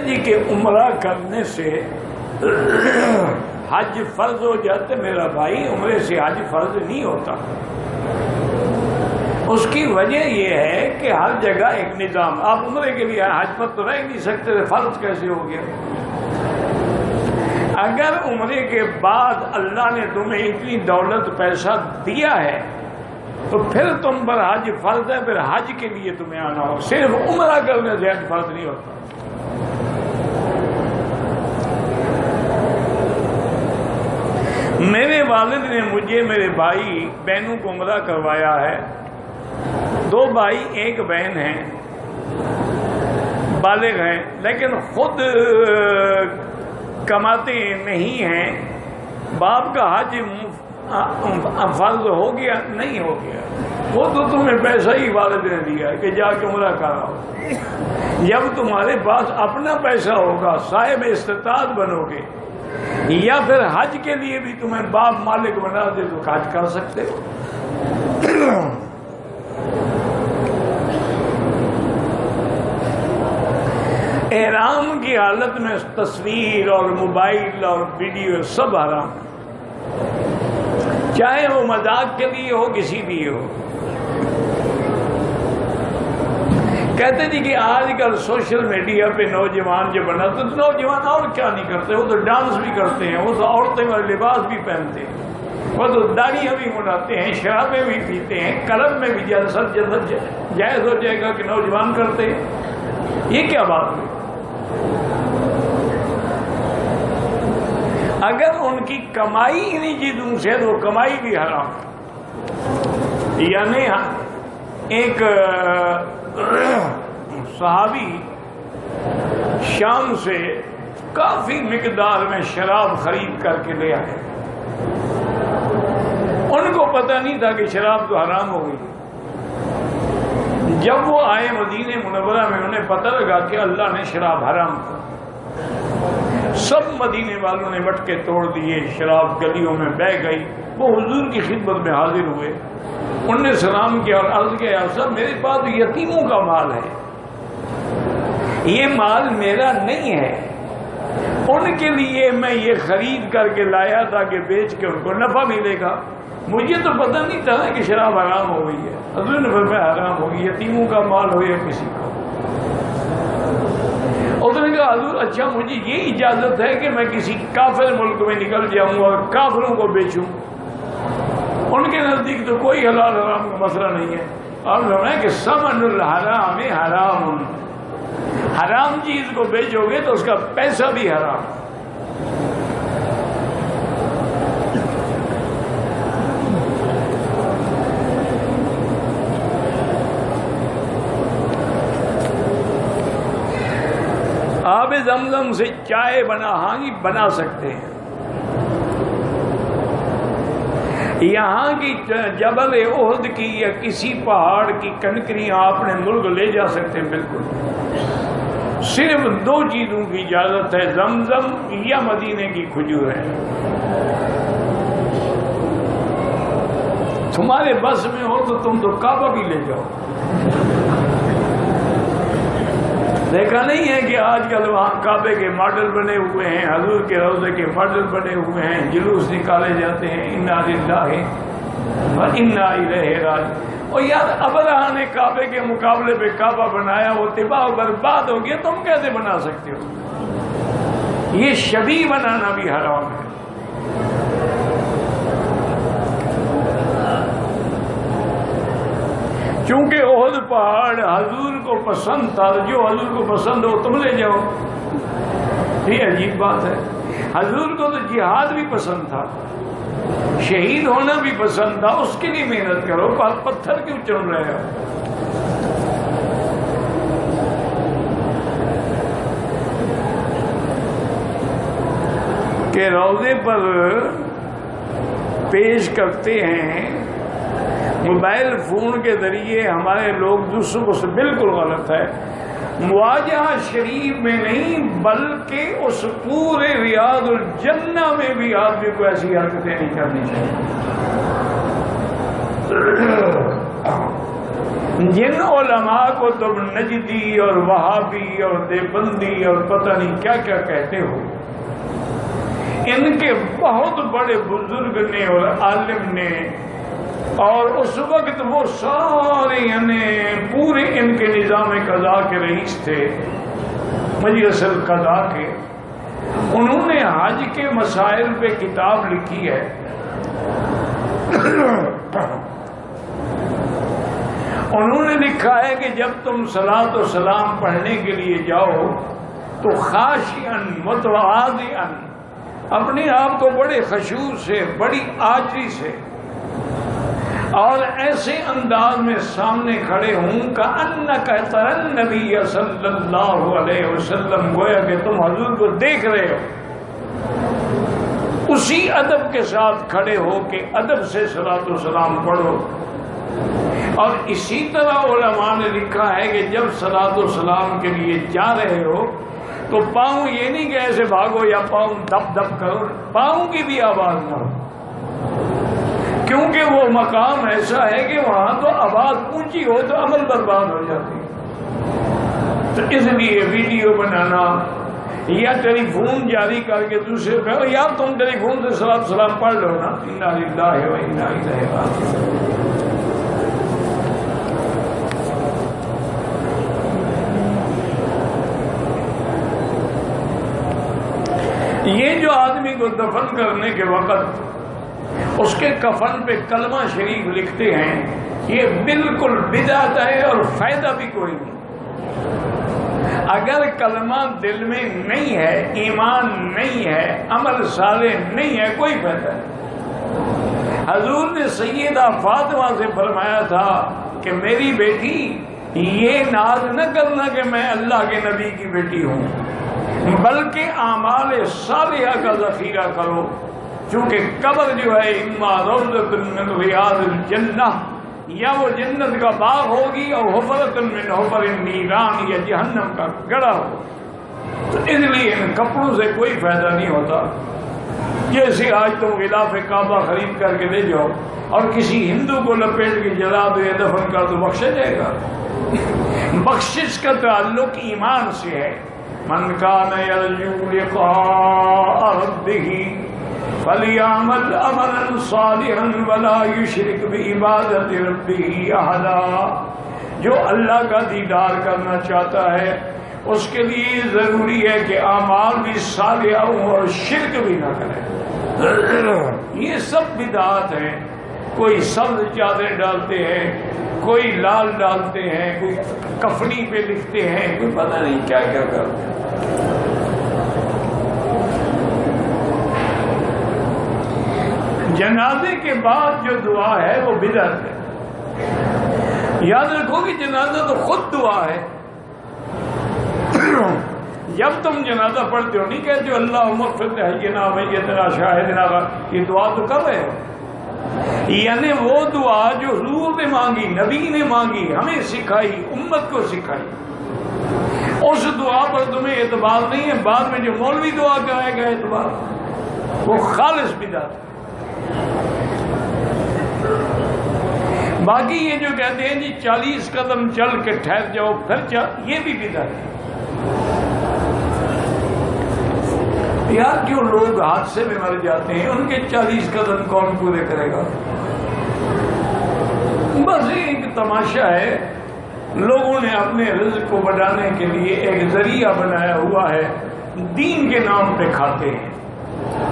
جی کہ عمرہ کرنے سے حج فرض ہو جاتا ہے میرا بھائی، عمرے سے حج فرض نہیں ہوتا۔ اس کی وجہ یہ ہے کہ ہر جگہ ایک نظام، آپ عمرے کے لیے حج پر تو رہ نہیں سکتے، فرض کیسے ہو گیا؟ اگر عمرے کے بعد اللہ نے تمہیں اتنی دولت پیسہ دیا ہے تو پھر تم پر حج فرض ہے، پھر حج کے لیے تمہیں آنا ہو، صرف عمرہ کرنے سے حج فرض نہیں ہوتا۔ میرے والد نے مجھے میرے بھائی بہنوں کو عمرہ کروایا ہے، 2 بھائی 1 بہن ہیں، بالغ ہیں، لیکن خود کماتے نہیں ہیں۔ باپ کا حج فرض ہو گیا نہیں ہو گیا، وہ تو تمہیں پیسہ ہی والد نے دیا ہے کہ جا کے عمرہ کراؤ۔ جب تمہارے پاس اپنا پیسہ ہوگا، صاحب استطاعت بنو گے، یا پھر حج کے لیے بھی تمہیں باپ مالک بنا دے تو حج کر سکتے ہو۔ احرام کی حالت میں تصویر اور موبائل اور ویڈیو سب حرام، چاہے وہ مذاق کے لیے ہو کسی بھی ہو۔ کہتے جی کہ آج کل سوشل میڈیا پہ نوجوان جو بنا تو نوجوان اور کیا نہیں کرتے، وہ تو ڈانس بھی کرتے ہیں، وہ تو عورتیں والے لباس بھی پہنتے ہیں، وہ تو داڑیاں بھی مناتے ہیں، شرابیں بھی پیتے ہیں، کلب میں بھی جلسہ جائز ہو جائے گا کہ نوجوان کرتے ہیں، یہ کیا بات ہوئی؟ اگر ان کی کمائی انہی چیزوں سے تو کمائی بھی حرام ہے۔ یعنی ایک صحابی شام سے کافی مقدار میں شراب خرید کر کے لے آئے، ان کو پتہ نہیں تھا کہ شراب تو حرام ہو گئی۔ جب وہ آئے مدینہ منورہ میں انہیں پتہ لگا کہ اللہ نے شراب حرام کر، سب مدینے والوں نے مٹکے توڑ دیے، شراب گلیوں میں بہہ گئی۔ وہ حضور کی خدمت میں حاضر ہوئے، انہوں نے سلام کیا اور عرض کیا، یا صاحب میرے پاس یتیموں کا مال ہے، یہ مال میرا نہیں ہے، ان کے لیے میں یہ خرید کر کے لایا تھا کہ بیچ کے ان کو نفع ملے گا، مجھے تو پتہ نہیں تھا کہ شراب حرام ہو گئی ہے۔ حضور نے فرمایا حرام ہوگی، یتیموں کا مال ہو یا کسی کا۔ اس نے کہا حضور اچھا مجھے یہ اجازت ہے کہ میں کسی کافر ملک میں نکل جاؤں اور کافروں کو بیچوں؟ ان کے نزدیک تو کوئی حلال حرام کا مسئلہ نہیں ہے۔ آپ فرمایا کہ ثمن الحرام حرام، حرام چیز کو بیچو گے تو اس کا پیسہ بھی حرام۔ آب زمزم سے چائے ہاں جی بنا سکتے ہیں، یہاں کی جبل احد کی یا کسی پہاڑ کی کنکریاں اپنے ملک لے جا سکتے ہیں، بالکل۔ صرف 2 چیزوں کی اجازت ہے، زمزم یا مدینے کی کھجور ہے۔ تمہارے بس میں ہو تو تم تو کعبہ بھی لے جاؤ۔ دیکھا نہیں ہے کہ آج کل وہاں کعبے کے ماڈل بنے ہوئے ہیں، حضور کے روضے کے ماڈل بنے ہوئے ہیں، جلوس نکالے جاتے ہیں، انا للہ و انا الیہ راجعون۔ اور یار ابرہہ نے کعبے کے مقابلے پہ کعبہ بنایا، وہ تباہ و برباد ہو گیا، تم کیسے بنا سکتے ہو؟ یہ شبیہ بنانا بھی حرام ہے۔ چونکہ احد پہاڑ حضور کو پسند تھا، جو حضور کو پسند ہو تم لے جاؤ، یہ عجیب بات ہے۔ حضور کو تو جہاد بھی پسند تھا، شہید ہونا بھی پسند تھا، اس کے لیے محنت کرو، پتھر کیوں چن رہے ہو؟ کہ روضے پر پیش کرتے ہیں موبائل فون کے ذریعے ہمارے لوگ دوسروں سے، بالکل غلط ہے۔ مواجہہ شریف میں نہیں بلکہ اس پورے ریاض الجنہ میں بھی آدمی کو ایسی حرکتیں نہیں کرنی چاہیے۔ جن علماء کو تم نجدی اور وہابی اور دیوبندی اور پتہ نہیں کیا کیا کہتے ہو، ان کے بہت بڑے بزرگ نے اور عالم نے، اور اس وقت وہ سارے یعنی پورے ان کے نظام قضاء کے رئیس تھے، مجلس القضاء کے، انہوں نے حج کے مسائل پہ کتاب لکھی ہے۔ انہوں نے لکھا ہے کہ جب تم صلاۃ و سلام پڑھنے کے لیے جاؤ تو خاشعاً متواضعاً، اپنے آپ کو بڑے خشوع سے، بڑی عاجزی سے اور ایسے انداز میں سامنے کھڑے ہوں کأنک تری النبی صلی اللہ علیہ وسلم، گویا کہ تم حضور کو دیکھ رہے ہو، اسی ادب کے ساتھ کھڑے ہو کہ ادب سے صلاۃ و سلام پڑھو۔ اور اسی طرح علماء نے لکھا ہے کہ جب صلاۃ و سلام کے لیے جا رہے ہو تو پاؤں یہ نہیں کہ ایسے بھاگو یا پاؤں دب دب کرو، پاؤں کی بھی آواز نہ ہو، کیونکہ وہ مقام ایسا ہے کہ وہاں تو آواز اونچی ہو تو عمل برباد ہو جاتی ہے۔ تو اس لیے ویڈیو بنانا یا ٹیلی فون جاری کر کے دوسرے کو یار تم ٹیلی فون سے صلاۃ و سلام پڑھ لو نا، انا للہ و انا الیہ راجعون۔ یہ جو آدمی کو دفن کرنے کے وقت اس کے کفن پہ کلمہ شریف لکھتے ہیں، یہ بالکل بدعت ہے اور فائدہ بھی کوئی نہیں۔ اگر کلمہ دل میں نہیں ہے، ایمان نہیں ہے، عمل صالح نہیں ہے، کوئی فائدہ نہیں۔ حضور نے سیدہ فاطمہ سے فرمایا تھا کہ میری بیٹی یہ ناز نہ کرنا کہ میں اللہ کے نبی کی بیٹی ہوں، بلکہ اعمال صالحہ کا ذخیرہ کرو، چونکہ قبر جو ہے اما روضۃ من ریاض الجنہ، یا وہ جنت کا باغ ہوگی اور حفرۃ من حفر النیران، یا جہنم کا گڑھا ہو۔ تو اس لیے ان کپڑوں سے کوئی فائدہ نہیں ہوتا۔ جیسے آج تم غلاف کعبہ خرید کر کے لے جاؤ اور کسی ہندو کو لپیٹ کے جلا دو یا دفن کر دو، بخشا جائے گا؟ بخشش کا تعلق ایمان سے ہے۔ من کان یرجو لقاء ربہ فلیعمل عملا صالحا ولا یشرک بعبادۃ ربہ احدا۔ جو اللہ کا دیدار کرنا چاہتا ہے اس کے لیے ضروری ہے کہ اعمال بھی صالحہ ہوں اور شرک بھی نہ کرے۔ یہ سب بدعات ہیں، کوئی سبز چادر ڈالتے ہیں، کوئی لال ڈالتے ہیں، کوئی کفنی پہ لکھتے ہیں، کوئی پتہ نہیں کیا کیا کرتے ہیں۔ جنازے کے بعد جو دعا ہے وہ بدعت ہے۔ یاد رکھو کہ جنازہ تو خود دعا ہے۔ جب تم جنازہ پڑھتے ہو نہیں کہتے ہو اللہم اغفر لحینا میتنا شاہدنا، یہ دعا تو کر رہے ہو، یعنی وہ دعا جو حضور نے مانگی، نبی نے مانگی، ہمیں سکھائی، امت کو سکھائی، اس دعا پر تمہیں اعتبار نہیں ہے۔ بعد میں جو مولوی دعا کرائے گا اعتبار، وہ خالص بدعت ہے۔ باقی یہ جو کہتے ہیں جی 40 قدم چل کے ٹھہر جاؤ پھر یہ بھی بدعت ہے۔ یار کیوں لوگ حادثے میں مر جاتے ہیں، ان کے 40 قدم کون پورے کرے گا؟ بس ایک تماشا ہے، لوگوں نے اپنے رزق کو بڑھانے کے لیے ایک ذریعہ بنایا ہوا ہے، دین کے نام پہ کھاتے ہیں۔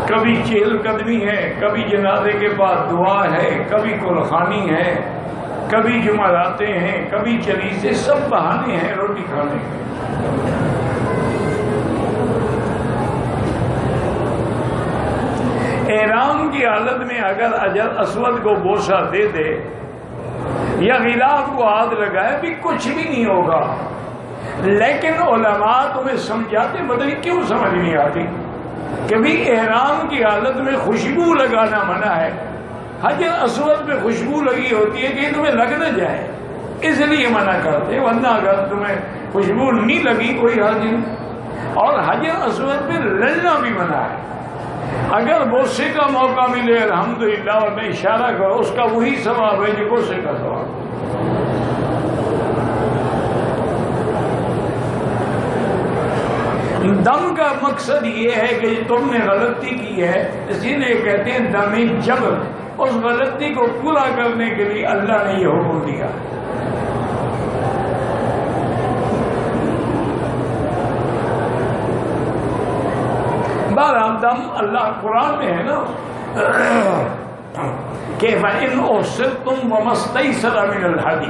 کبھی چہل قدمی ہے، کبھی جنازے کے بعد دعا ہے، کبھی قرخانی ہے، کبھی جمعراتے ہیں، کبھی چلیسے، سب بہانے ہیں روٹی کھانے کے۔ احرام کی حالت میں اگر حجر اسود کو بوسہ دے دے یا غلاف کو ہاتھ لگائے بھی کچھ بھی نہیں ہوگا، لیکن علماء تمہیں سمجھاتے، بدلی کیوں سمجھ نہیں آتی کہ بھی احرام کی حالت میں خوشبو لگانا منع ہے۔ حجر اسود پہ خوشبو لگی ہوتی ہے کہ تمہیں لگ نہ جائے، اس لیے منع کرتے، ورنہ اگر تمہیں خوشبو نہیں لگی کوئی حرج نہیں۔ اور حجر اسود پہ لڑنا بھی منع ہے۔ اگر بوسے کا موقع ملے الحمدللہ اور میں اشارہ کرو، اس کا وہی ثواب ہے جو بوسے کا ثواب۔ دم کا مقصد یہ ہے کہ تم نے غلطی کی ہے، اسی لیے کہتے ہیں دم جبر، اس غلطی کو پورا کرنے کے لیے اللہ نے یہ حکم دیا۔ بہرحال دم اللہ قرآن میں ہے نا کہ فَإِنْ أُحْصِرْتُمْ وَمَا اسْتَيْسَرَ مِنَ الْهَدْيِ،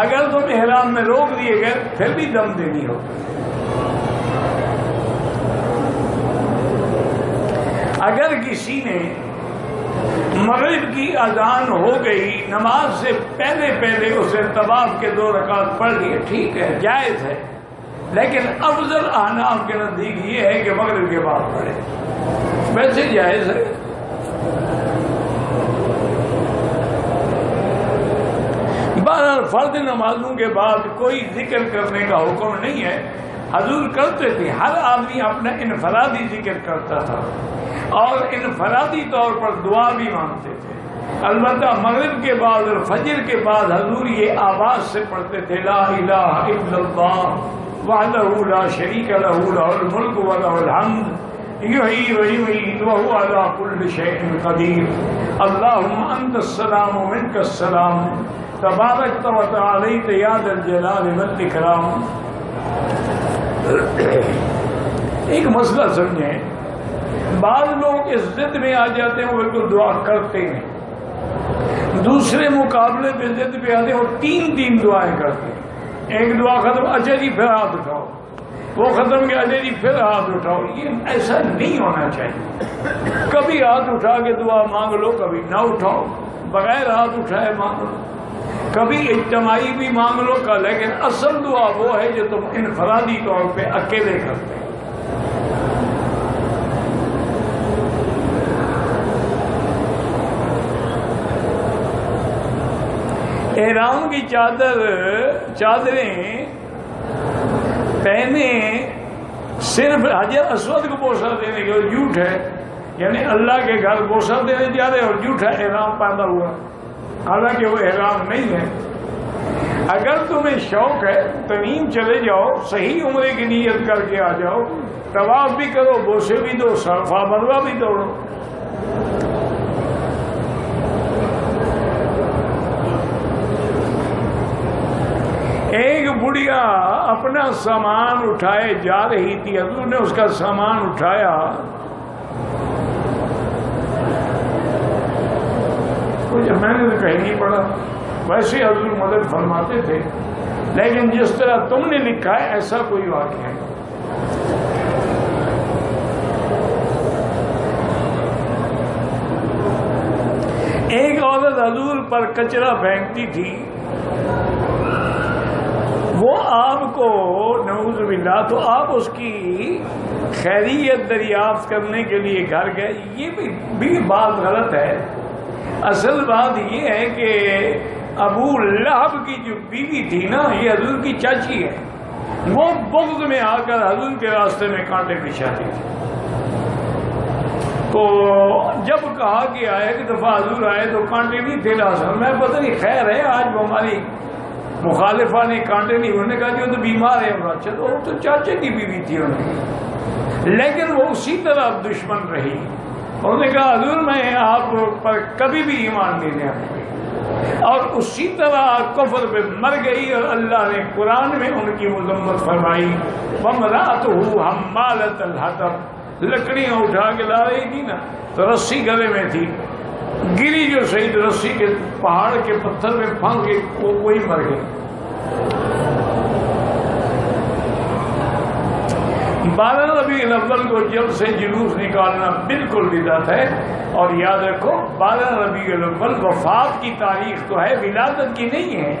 اگر تم احرام میں روک دیے گئے پھر بھی دم دینی ہو۔ اگر کسی نے مغرب کی اذان ہو گئی، نماز سے پہلے پہلے اسے طواف کے 2 رکعت پڑھ لیے، ٹھیک ہے، جائز ہے، لیکن افضل احناف کے نزدیک یہ ہے کہ مغرب کے بعد پڑھے، ویسے جائز ہے۔ بہرحال فرض نمازوں کے بعد کوئی ذکر کرنے کا حکم نہیں ہے، حضور کرتے تھے، ہر آدمی اپنا انفرادی ذکر کرتا تھا اور انفرادی طور پر دعا بھی مانگتے تھے۔ البتہ مغرب کے بعد اور فجر کے بعد حضور یہ آواز سے پڑھتے تھے، لا الہ الا اللہ وحدہ لا شریک لہ لہ الملک ولہ الحمد یحیی ویمیت وہو علی کل شیء قدیر اللہم انت السلام ومنک السلام تبارکت وتعالیت یا ذا الجلال والاکرام۔ ایک مسئلہ سمجھیں، بعض لوگ اس ضد میں آ جاتے ہیں وہ بالکل دعا کرتے ہیں، دوسرے مقابلے پہ ضد پہ آتے ہیں وہ 3 دعائیں کرتے ہیں۔ ایک دعا ختم، اچھا جی پھر ہاتھ اٹھاؤ، وہ ختم کیا، اچھا جی پھر ہاتھ اٹھاؤ۔ یہ ایسا نہیں ہونا چاہیے، کبھی ہاتھ اٹھا کے دعا مانگ لو، کبھی نہ اٹھاؤ، بغیر ہاتھ اٹھائے مانگ لو، کبھی اجتماعی بھی مانگ لو کا، لیکن اصل دعا وہ ہے جو تم انفرادی طور پہ اکیلے کرتے ہیں۔ احرام کی چادریں پہنے صرف حجر اسود کو بوسہ دینے کے، اور جھوٹ ہے، یعنی اللہ کے گھر بوسہ دینے جا رہے اور جھوٹ ہے احرام پہنا ہوا، حالانکہ وہ احرام نہیں ہے۔ اگر تمہیں شوق ہے تنعیم چلے جاؤ، صحیح عمرے کی نیت کر کے آ جاؤ، طواف بھی کرو، بوسے بھی دو، صفا مروا بھی دوڑو۔ ایک بڑھیا اپنا سامان اٹھائے جا رہی تھی، حضور نے اس کا سامان اٹھایا، میں نے تو کہیں نہیں پڑھا، ویسے حضور مدد فرماتے تھے، لیکن جس طرح تم نے لکھا ہے ایسا کوئی واقعہ ہے۔ ایک عورت حضور پر کچرا پھینکتی تھی، وہ آپ کو نعوذ باللہ، تو آپ اس کی خیریت دریافت کرنے کے لیے گھر گئے، یہ بھی بات غلط ہے۔ اصل بات یہ ہے کہ ابو لہب کی جو بیوی تھی نا، یہ حضور کی چاچی ہے، وہ بغض میں آ کر حضور کے راستے میں کانٹے بچھاتی تھی۔ تو جب کہا کہ ایک دفعہ حضور آئے تو کانٹے نہیں تھے لازم، میں پتہ نہیں خیر ہے آج وہ ہماری مخالفہ نے کانٹے نہیں، انہوں نے کہا کہ وہ تو بیمار ہے، اچھا تو وہ تو چاچے کی بیوی تھی انہیں، لیکن وہ اسی طرح دشمن رہی۔ انہوں نے کہا حضور میں آپ پر کبھی بھی ایمان نہیں لے آؤں، اور اسی طرح کفر پہ مر گئی، اور اللہ نے قرآن میں ان کی مذمت فرمائی، وَامْرَأَتُهُ حَمَّالَةَ الْحَطَبِ، لکڑیاں اٹھا کے لا رہی تھی نا، تو رسی گلے میں تھی، گری جو شہید رسی کے پہاڑ کے پتھر میں پھنس کے وہی مر گئی۔ 12 ربیع الاول کو جب سے جلوس نکالنا بالکل بدعت ہے، اور یاد رکھو 12 ربیع الاول وفات کی تاریخ تو ہے، ولادت کی نہیں ہے،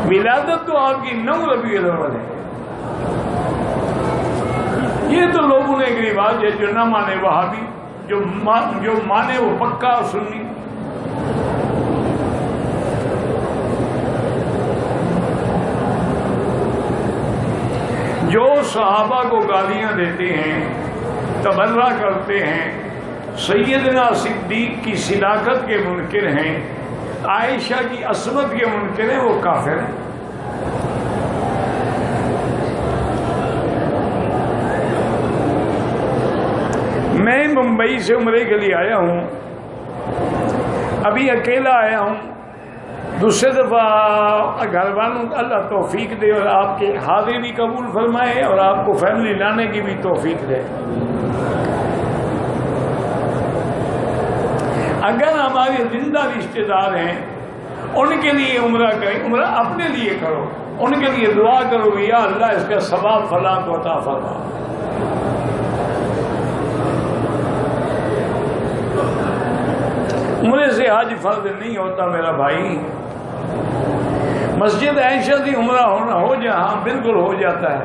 ولادت تو آپ کی 9 ربیع الاول ہے۔ یہ تو لوگوں نے ایک رواج ہے، جو نہ مانے وہابی، جو مانے وہ پکا سنی۔ جو صحابہ کو گالیاں دیتے ہیں، تبرہ کرتے ہیں، سیدنا صدیق کی صداقت کے منکر ہیں، عائشہ کی عصمت کے منکر ہیں، وہ کافر ہیں۔ ممبئی سے عمرے کے لیے آیا ہوں، ابھی اکیلا آیا ہوں، دوسرے دفعہ گھر والوں کو اللہ توفیق دے اور آپ کے حاضری بھی قبول فرمائے اور آپ کو فیملی لانے کی بھی توفیق دے۔ اگر ہمارے زندہ رشتے دار ہیں ان کے لیے عمرہ کریں، عمرہ اپنے لیے کرو، ان کے لیے دعا کرو کہ یا اللہ اس کا ثواب فلاں کو عطا فرما۔ عمرے سے حج فرض نہیں ہوتا میرا بھائی، مسجد عائشہ سے عمرہ ہونا ہو جائے، ہاں بالکل ہو جاتا ہے،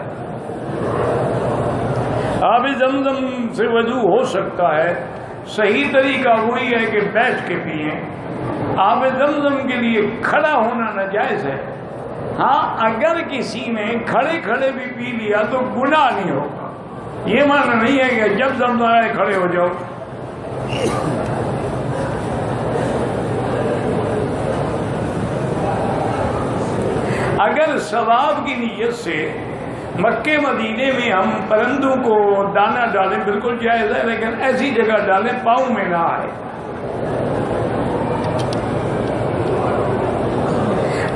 آب زمزم سے وضو ہو سکتا ہے، صحیح طریقہ وہی ہے کہ بیٹھ کے پئیں، آب زمزم کے لیے کھڑا ہونا ناجائز ہے، ہاں اگر کسی نے کھڑے کھڑے بھی پی لیا تو گناہ نہیں ہوگا، یہ معنی نہیں ہے کہ جب زمزم آئے کھڑے ہو جاؤ۔ اگر ثواب کی نیت سے مکے مدینے میں ہم پرندوں کو دانہ ڈالیں بالکل جائز ہے، لیکن ایسی جگہ ڈالیں پاؤں میں نہ آئے۔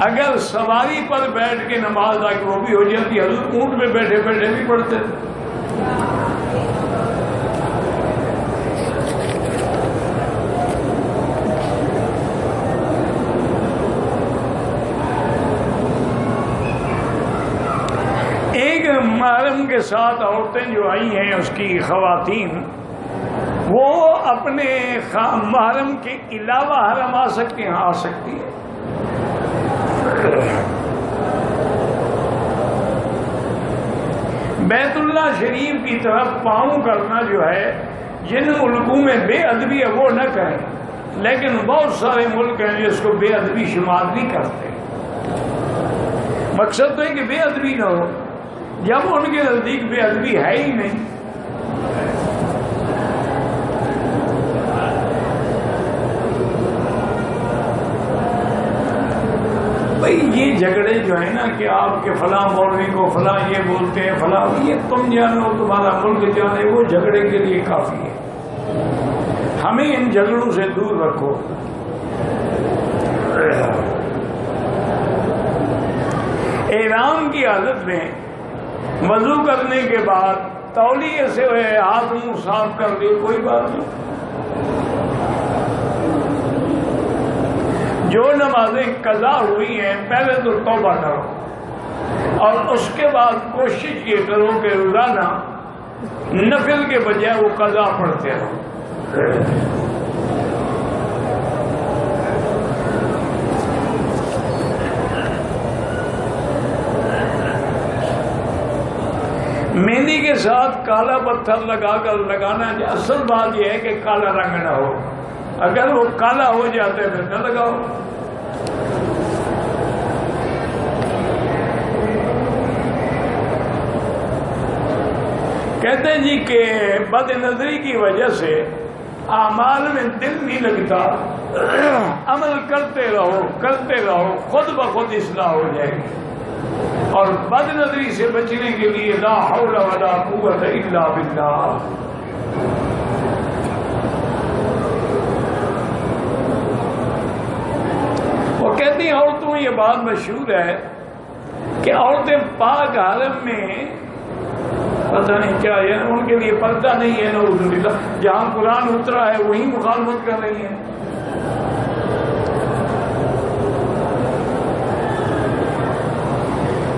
اگر سواری پر بیٹھ کے نماز آ کے وہ بھی ہو جاتی، حضور اونٹ میں بیٹھے بیٹھے بھی پڑھتے۔ محرم کے ساتھ عورتیں جو آئی ہیں اس کی خواتین، وہ اپنے محرم کے علاوہ حرم آ سکتی ہیں؟ آ سکتی ہیں۔ بیت اللہ شریف کی طرف پاؤں کرنا جو ہے، جن ملکوں میں بے ادبی ہے وہ نہ کریں، لیکن بہت سارے ملک ہیں جو اس کو بے ادبی شمار نہیں کرتے۔ مقصد تو ہے کہ بے ادبی نہ ہو، جب ان کے نزدیک بے ادبی ہے ہی نہیں۔ بھئی یہ جھگڑے جو ہیں نا کہ آپ کے فلاں مولوی کو فلاں یہ بولتے ہیں فلاں، یہ تم جانو تمہارا ملک جانے، وہ جھگڑے کے لیے کافی ہے۔ ہمیں ان جھگڑوں سے دور رکھو۔ احرام کی حالت میں وضو کرنے کے بعد تولیے سے ہاتھ منہ صاف کر لیے کوئی بات نہیں۔ جو نمازیں قضا ہوئی ہیں پہلے تو توبہ کرو اور اس کے بعد کوشش یہ کرو کہ روزانہ نفل کے بجائے وہ قضا پڑھتے رہو۔ مہندی کے ساتھ کالا پتھر لگا کر لگانا، اصل بات یہ ہے کہ کالا رنگ نہ ہو، اگر وہ کالا ہو جاتا ہے پھر نہ لگاؤ۔ کہتے ہیں جی کہ بد نظری کی وجہ سے اعمال میں دل نہیں لگتا، عمل کرتے رہو خود بخود اصلاح ہو جائے گی۔ اور بد نظری سے بچنے کے لیے لا حول ولا قوت الا باللہ۔ وہ کہتی ہیں عورتوں، یہ بات مشہور ہے کہ عورتیں پاک حرم میں پتہ نہیں کیا ہے، ان کے لیے پردہ نہیں ہے، نعوذ باللہ، جہاں قرآن اترا ہے وہی مخالفت کر رہی ہیں۔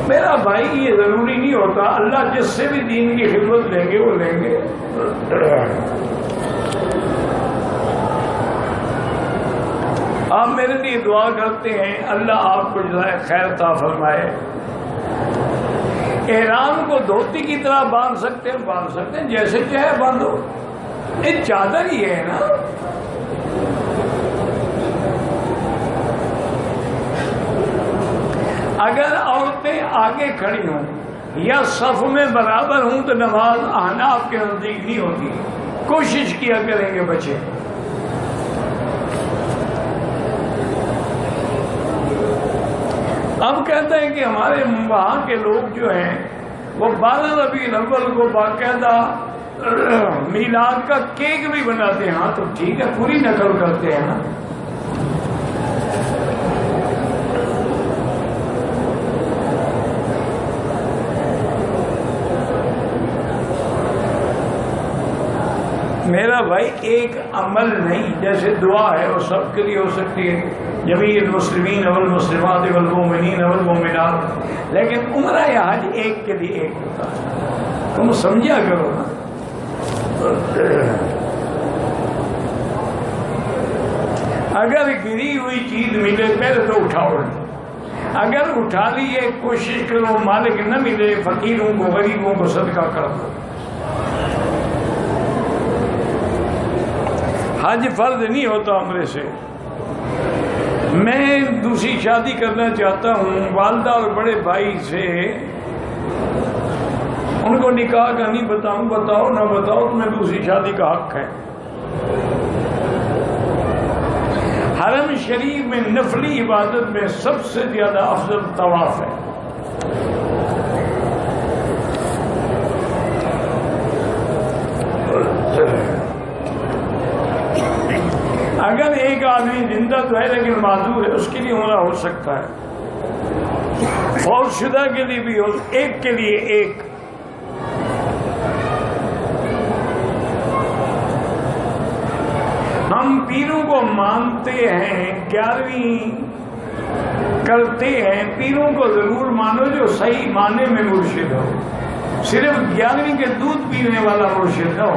میرا بھائی یہ ضروری نہیں ہوتا، اللہ جس سے بھی دین کی خدمت لیں گے وہ لیں گے۔ آپ میرے لیے دعا کرتے ہیں اللہ آپ کو جزائے خیر عطا فرمائے۔ احرام کو دھوتی کی طرح باندھ سکتے ہیں جیسے چاہے باندھو، یہ چادر ہی ہے نا۔ اگر عورتیں آگے کھڑی ہوں یا صف میں برابر ہوں تو نماز احناف کے نزدیک نہیں ہوتی، کوشش کیا کریں گے بچے۔ اب کہتے ہیں کہ ہمارے وہاں کے لوگ جو ہیں وہ 12 ربیع الاول کو باقاعدہ میلاد کا کیک بھی بناتے ہیں، ہاں تو ٹھیک ہے، پوری نقل کرتے ہیں نا۔ میرا بھائی ایک عمل نہیں، جیسے دعا ہے وہ سب کے لیے ہو سکتی ہے، جمیع المسلمین والمسلمات والمؤمنین والمؤمنات، لیکن عمرہ یا حج ایک کے لیے ایک ہوتا ہے، تم سمجھا کرو نا۔ اگر گری ہوئی چیز ملے پہلے تو اٹھاؤ، اگر اٹھا لی ایک کوشش کرو، مالک نہ ملے فقیروں کو غریبوں کو صدقہ کر دو۔ حج فرض نہیں ہوتا عمرے سے۔ میں دوسری شادی کرنا چاہتا ہوں، والدہ اور بڑے بھائی سے ان کو نکاح کا نہیں بتاؤں، بتاؤ نہ بتاؤ تمہیں دوسری شادی کا حق ہے۔ حرم شریف میں نفلی عبادت میں سب سے زیادہ افضل طواف ہے۔ اگر ایک آدمی زندہ تو ہے لیکن معذور ہے، اس کے لیے عمرہ ہو سکتا ہے، فوت شدہ کے لیے بھی ہو، ایک کے لیے ایک۔ ہم پیروں کو مانتے ہیں، 11ویں کرتے ہیں، پیروں کو ضرور مانو جو صحیح معنی میں مرشد ہو، صرف 11ویں کے دودھ پینے والا مرشد ہو،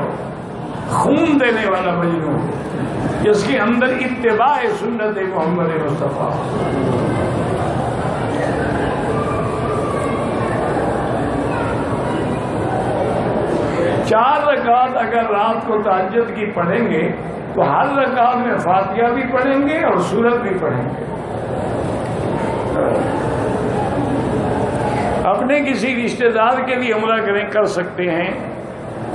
خون دینے والا مجنون ہو، جس کے اندر اتباع سنت محمد مصطفیٰ۔ چار رکعت اگر رات کو تہجد کی پڑھیں گے تو ہر رکعت میں فاتحہ بھی پڑھیں گے اور سورت بھی پڑھیں گے۔ اپنے کسی رشتہ دار کے لیے عمرہ کر سکتے ہیں،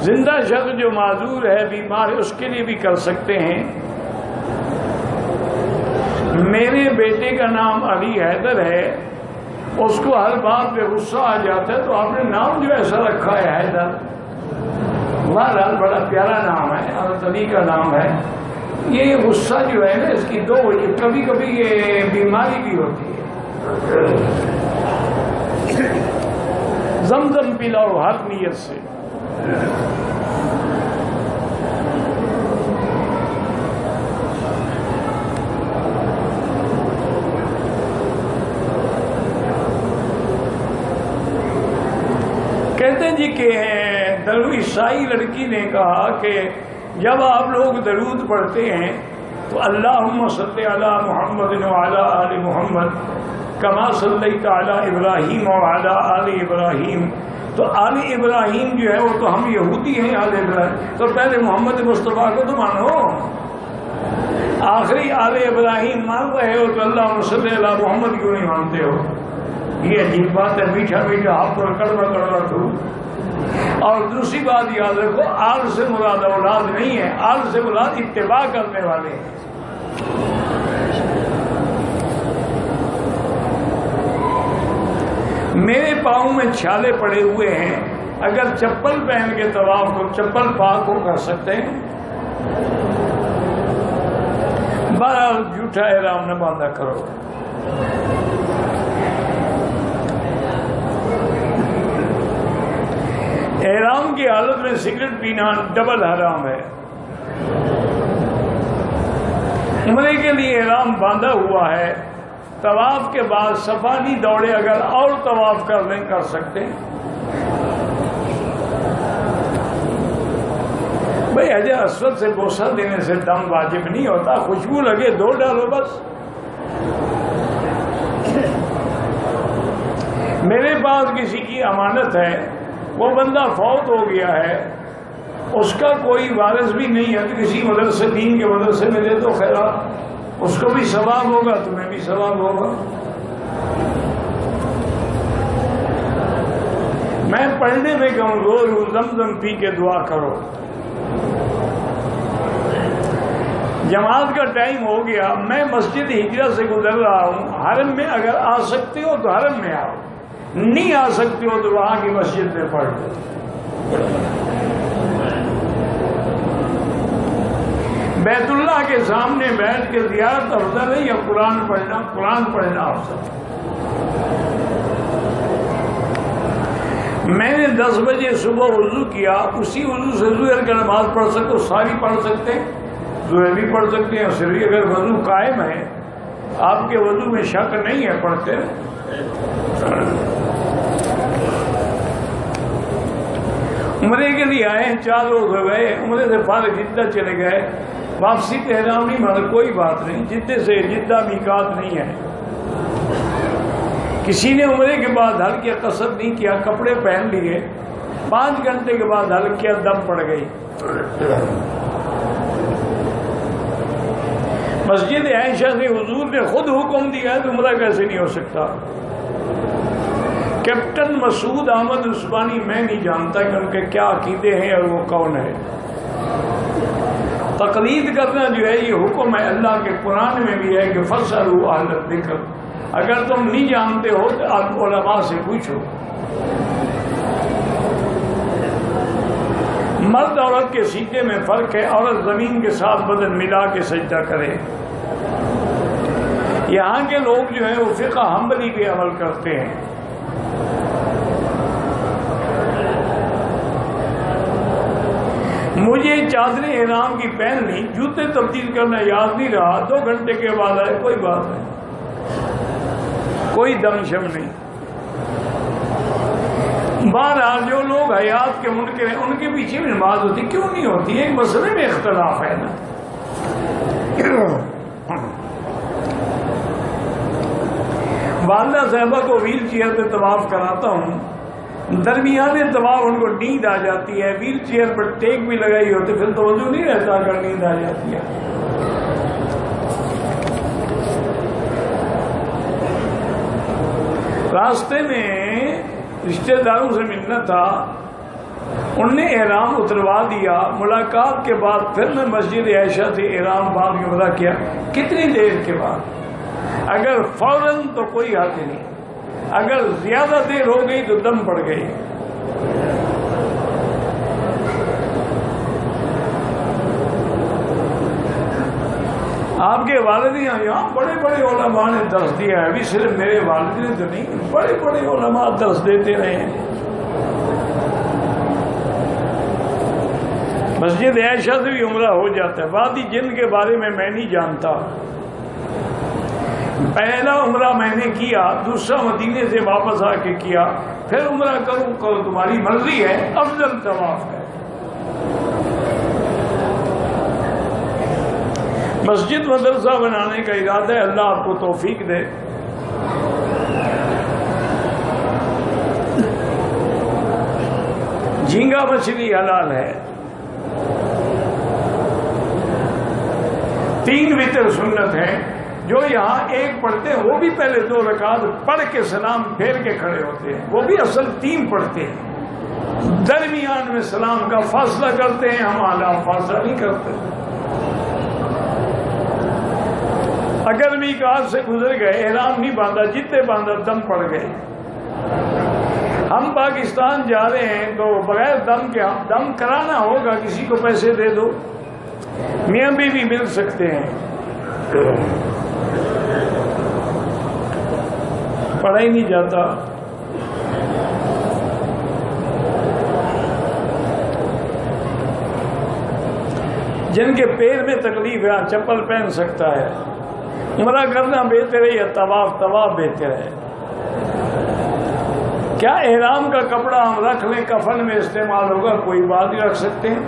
زندہ شخص جو معذور ہے، بیمار ہے، اس کے لیے بھی کر سکتے ہیں۔ میرے بیٹے کا نام علی حیدر ہے، اس کو ہر بات پہ غصہ آ جاتا ہے، تو آپ نے نام جو ایسا رکھا ہے حیدر، بہرحال بڑا پیارا نام ہے، حضرت علی کا نام ہے۔ یہ غصہ جو ہے نا، اس کی دو وجہ، کبھی کبھی یہ بیماری بھی ہوتی ہے۔ زمزم پلاؤ ہر نیت سے۔ کہتے ہیں جی کہ عیسائی لڑکی نے کہا کہ جب آپ لوگ درود پڑھتے ہیں تو اللہم صلی علی محمد وعلی آل محمد کما صلیت علی ابراہیم وعلی آل ابراہیم، تو آل ابراہیم جو ہے وہ تو ہم یہودی ہیں، آل ابراہیم تو پہلے محمد مصطفیٰ کو تو مانو، آخری آل ابراہیم مان رہے ہو تو اللہم صلی علی محمد کیوں نہیں مانتے ہو؟ یہ عجیب بات ہے، میٹھا میٹھا آپ کو کڑوا کڑوا دوں۔ اور دوسری بات یاد رکھو، آل سے مراد اولاد نہیں ہے، آل سے مراد اتباع کرنے والے ہیں۔ میرے پاؤں میں چھالے پڑے ہوئے ہیں، اگر چپل پہن کے طواف کو چپل پاک ہو کر سکتے ہیں؟ بہرحال جھوٹا احرام نہ باندھا کرو۔ احرام کی حالت میں سگریٹ پینا ڈبل حرام ہے۔ عمرے کے لیے احرام باندھا ہوا ہے، طواف کے بعد صفا نہیں دوڑے، اگر اور طواف کر لیں کر سکتے ہیں۔ بھائی حجر اسود سے بوسہ دینے سے دم واجب نہیں ہوتا، خوشبو لگے دو ڈالو بس۔ میرے پاس کسی کی امانت ہے، وہ بندہ فوت ہو گیا ہے، اس کا کوئی وارث بھی نہیں ہے، تو کسی مدرسے دین کے مدرسے میں دے دو، خیرات، اس کو بھی ثواب ہوگا، تمہیں بھی ثواب ہوگا۔ میں پڑھنے میں کمزور ہوں، زمزم پی کے دعا کرو۔ جماعت کا ٹائم ہو گیا، میں مسجد ہجرہ سے گزر رہا ہوں، حرم میں اگر آ سکتے ہو تو حرم میں آؤ، نہیں آ سکتے ہو تو وہاں کی مسجد میں پڑھ لو۔ بیت اللہ کے سامنے بیٹھ کے زیارت افضل ہے یا قرآن پڑھنا افضل ہے؟ میں نے 10 بجے صبح وضو کیا، اسی وضو سے ظہر کی نماز پڑھ سکتے، ساری پڑھ سکتے ہیں، ظہر بھی پڑھ سکتے ہیں، عصر بھی۔ اگر وضو قائم ہے، آپ کے وضو میں شک نہیں ہے، پڑھتے ہیں۔ عمرے کے لیے آئے ہیں، 4 روز ہو گئے، عمرے سے فارغ جدہ چلے گئے، واپسی پہ احرام نہیں باندھا، کوئی بات نہیں، جدے سے جدہ میقات نہیں ہے۔ کسی نے عمرے کے بعد حل کیا، قصد نہیں کیا، کپڑے پہن لیے، 5 گھنٹے کے بعد حل کیا، دم پڑ گئی۔ مسجد عائشہ سے حضور نے خود حکم دیا ہے تو عمرہ کیسے نہیں ہو سکتا؟ کیپٹن مسعود احمد عثمانی میں نہیں جانتا کہ ان کے کیا عقیدے ہیں اور وہ کون ہے۔ تقلید کرنا جو ہے یہ حکم ہے، اللہ کے قرآن میں بھی ہے کہ فاسألوا اہل الذکر، اگر تم نہیں جانتے ہو تو آپ علماء سے پوچھو۔ مرد عورت کے سینے میں فرق ہے، عورت زمین کے ساتھ بدن ملا کے سجدہ کرے۔ یہاں کے لوگ جو ہیں وہ فقہ حنبلی پہ عمل کرتے ہیں۔ مجھے چادر احرام کی پہن لی، جوتے تبدیل کرنا یاد نہیں رہا، 2 گھنٹے کے بعد آئے، کوئی بات نہیں، کوئی دم شم نہیں۔ بہرحال جو لوگ حیات کے منکر ہیں ان کے پیچھے بھی نماز ہوتی، کیوں نہیں ہوتی؟ ایک مسئلے میں اختلاف ہے نا۔ والدہ صاحبہ کو ویل چیئر پہ طواف کراتا ہوں، درمیانے طواف ان کو نیند آ جاتی ہے، ویل چیئر پر ٹیک بھی لگائی ہوتی، پھر تو وضو نہیں رہتا اگر نیند آ جاتی ہے۔ راستے میں رشتہ داروں سے ملنا تھا، انہوں نے احرام اتروا دیا، ملاقات کے بعد پھر میں مسجد عائشہ سے احرام باندھ کے وضو کیا۔ کتنی دیر کے بعد؟ اگر فوراً تو کوئی حق نہیں، اگر زیادہ دیر ہو گئی تو دم پڑ گئی۔ آپ کے والد یہاں بڑے بڑے علماء نے درس دیا ہے، ابھی صرف میرے والد نے تو نہیں، بڑے بڑے علماء درس دیتے رہے ہیں۔ مسجد عائشہ سے بھی عمرہ ہو جاتا ہے۔ وادی جن کے بارے میں نہیں جانتا، پہلا عمرہ میں نے کیا، دوسرا مدینے سے واپس آ کے کیا، پھر عمرہ کروں تمہاری مرضی ہے، افضل طواف ہے۔ مسجد مدرسہ بنانے کا ارادہ ہے، اللہ آپ کو توفیق دے۔ جھینگا مچھلی حلال ہے، 3 وتر سنت ہے۔ جو یہاں 1 پڑھتے ہیں وہ بھی پہلے 2 رکعت پڑھ کے سلام پھیر کے کھڑے ہوتے ہیں، وہ بھی اصل 3 پڑھتے ہیں، درمیان میں سلام کا فاصلہ کرتے ہیں، ہم اعلیٰ فاصلہ نہیں کرتے۔ اگر میقات سے گزر گئے، احرام نہیں باندھا، جتنے باندھا دم پڑ گئے۔ ہم پاکستان جا رہے ہیں تو بغیر دم کے دم کرانا ہوگا، کسی کو پیسے دے دو، میاں بیوی مل سکتے ہیں، پڑھا ہی نہیں جاتا۔ جن کے پیر میں تکلیف ہے چپل پہن سکتا ہے، عمرہ کرنا بہتر ہے یا طواف بہتر ہے؟ کیا احرام کا کپڑا ہم رکھ لیں، کفن میں استعمال ہوگا؟ کوئی بات نہیں، رکھ سکتے ہیں۔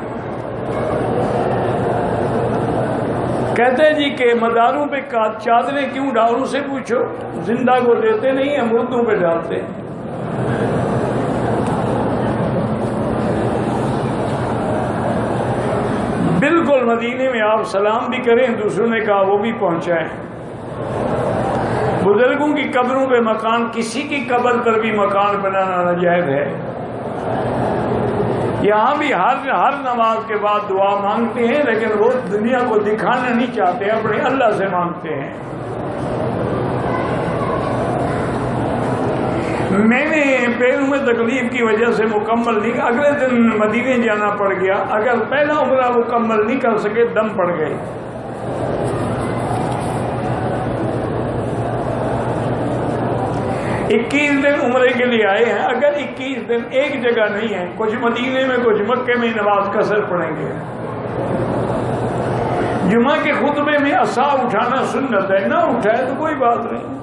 کہتے ہیں جی کہ مداروں پہ چادریں کیوں ڈالوں سے پوچھو، زندہ کو دیتے نہیں ہیں، مردوں پہ ڈالتے ہیں۔ بالکل مدینے میں آپ سلام بھی کریں، دوسروں نے کہا وہ بھی پہنچائیں۔ بزرگوں کی قبروں پہ مکان، کسی کی قبر پر بھی مکان بنانا ناجائز ہے۔ یہاں بھی ہر نماز کے بعد دعا مانگتے ہیں، لیکن وہ دنیا کو دکھانا نہیں چاہتے، اپنے اللہ سے مانگتے ہیں۔ میں نے پیروں میں تکلیف کی وجہ سے مکمل نہیں، اگلے دن مدینے جانا پڑ گیا، اگر پہلا عمرہ مکمل نہیں کر سکے دم پڑ گئے۔ 21 دن عمرے کے لیے آئے ہیں، اگر 21 دن ایک جگہ نہیں ہے، کچھ مدینے میں کچھ مکے میں، نماز قصر پڑھیں گے۔ جمعہ کے خطبے میں عصا اٹھانا سنت ہے، نہ اٹھائے تو کوئی بات نہیں۔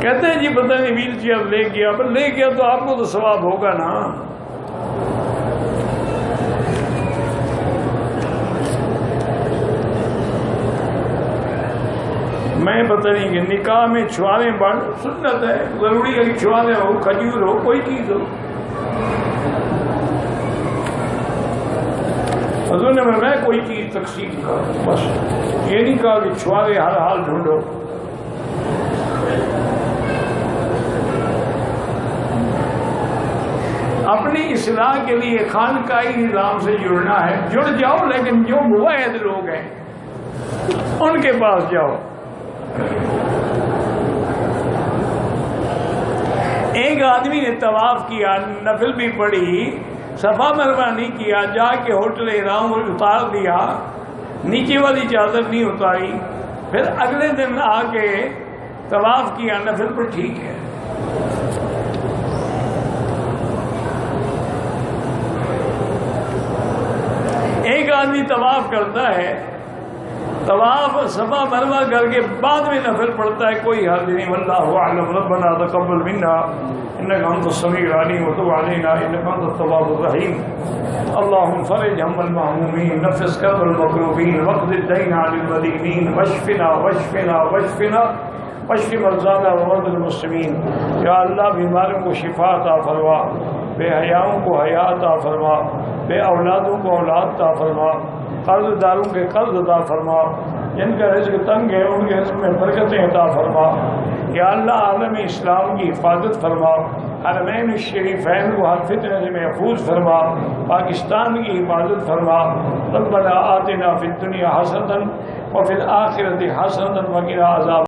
کہتے ہیں جی پتہ نہیں ویل چیئر لے گیا، پر لے گیا تو آپ کو تو ثواب ہوگا نا۔ میں پتہ نہیں کہ نکاح میں چھوارے بڑھ سنت ہے، ضروری ہے کہ چھوارے ہو، کھجور ہو، کوئی چیز ہو۔ حضور نے میں کوئی چیز تقسیم کر، بس یہ نہیں کہا کہ چھوارے ہر حال ڈھونڈو۔ اپنی اصلاح کے لیے خانقاہی نظام سے جڑنا ہے، جڑ جاؤ، لیکن جو مواحد لوگ ہیں ان کے پاس جاؤ۔ ایک آدمی نے طواف کیا، نفل بھی پڑھی، صفا مروہ نہیں کیا، جا کے ہوٹل احرام اتار دیا، نیچے والی چادر نہیں اتاری، پھر اگلے دن آ کے طواف کیا، نفل پر ٹھیک ہے۔ ایک آدمی طواف کرتا ہے، طواف صفا مروہ کر کے بعد میں نفل پڑھتا ہے، کوئی حرج نہیں۔ واللہ اعلم، ربنا تقبل منا انک انت السمیع العلیم وتب علینا انک انت التواب الرحیم۔ اللهم فرج هم المهمومین، نفس کرب المکروبین، واقض الدین عن المدینین، واشفنا واشفنا واشفنا واشف مرضانا ومرضى المسلمین۔ یا اللہ بیماروں کو شفا عطا فرما، بے حیاؤں کو حیا عطا فرما، بے اولادوں کو اولاد عطا فرما، قرض داروں کے قرض عطا فرما، جن کا رزق تنگ ہے ان کے رزق میں برکتیں عطا فرما۔ یا اللہ عالم اسلام کی حفاظت فرما، حرمین الشریفین کو ہر فتنہ سے محفوظ فرما، پاکستان کی حفاظت فرما۔ ربنا آتنا فی الدنیا حسنۃ وفی الآخرۃ حسنۃ وقنا عذاب